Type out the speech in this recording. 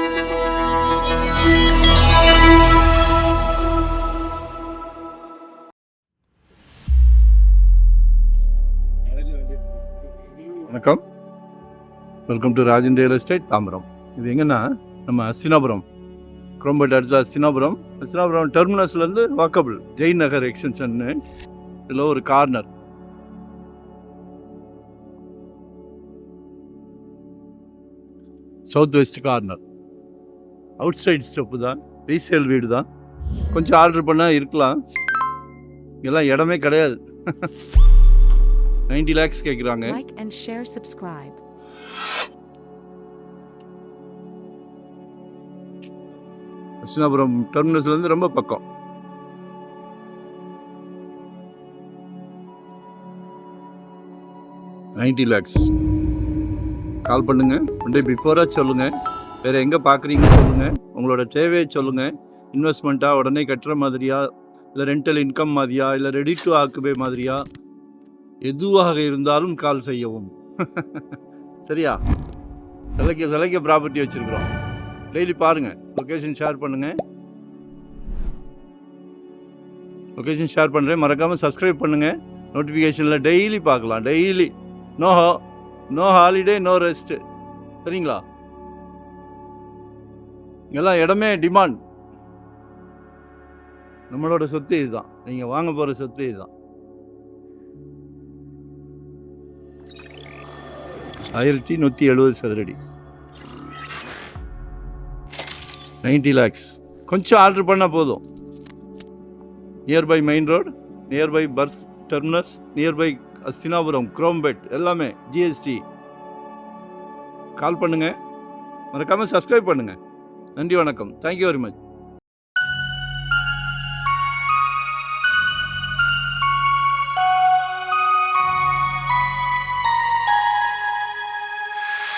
வணக்கம், welcome to Rajan real estate Tambaram. இது எங்கன்னா நம்ம அஸ்தினாபுரம், குரோம்பேட் அடுத்த அஸ்தினாபுரம் டெர்மினஸ்லேருந்து வாக்கபிள் ஜெயின் நகர் எக்ஸ்டென்ஷன்னு இதில் ஒரு corner. South west corner, outside step தான், ரீசேல் வீடு தான். கொஞ்சம் ஆர்டர் பண்ணால் இருக்கலாம், எல்லாம் இடமே கிடையாது. 90 lakhs கேட்குறாங்க. Like and share, subscribe. Hastinapuram டெர்மினஸ்லேருந்து ரொம்ப பக்கம். $90 lakhs. கால் பண்ணுங்க, ஒன் டே பிஃபோராக சொல்லுங்கள். வேறு எங்கே பார்க்குறீங்கன்னு சொல்லுங்கள். உங்களோட தேவையை சொல்லுங்கள். இன்வெஸ்ட்மெண்ட்டாக உடனே கட்டுற மாதிரியா, இல்லை ரெண்டல் இன்கம் மாதிரியா, இல்லை ரெடி டு ஆக்குபே மாதிரியா, எதுவாக இருந்தாலும் கால் செய்யவும். சரியா? சிலைக்க ப்ராப்பர்ட்டி வச்சுருக்குறோம். டெய்லி பாருங்கள், லொக்கேஷன் ஷேர் பண்ணுங்கள். லொக்கேஷன் ஷேர் பண்ணுறேன், மறக்காமல் சப்ஸ்கிரைப் பண்ணுங்கள். நோட்டிஃபிகேஷனில் டெய்லி பார்க்கலாம். Daily no holiday, no rest. சரிங்களா? எல்லாம் இடமே டிமாண்ட். நம்மளோட சொத்து இதுதான், நீங்கள் வாங்க போகிற சொத்து இதுதான். 1170 சதுரடி, 90 lakhs. கொஞ்சம் ஆர்டர் பண்ணால் போதும். Nearby main road, nearby bus terminus, nearby Hastinapuram, Chromepet, எல்லாமே ஜிஎஸ்டி. கால் பண்ணுங்கள், மறக்காமல் சப்ஸ்கிரைப் பண்ணுங்கள். நன்றி, வணக்கம். Thank you very much.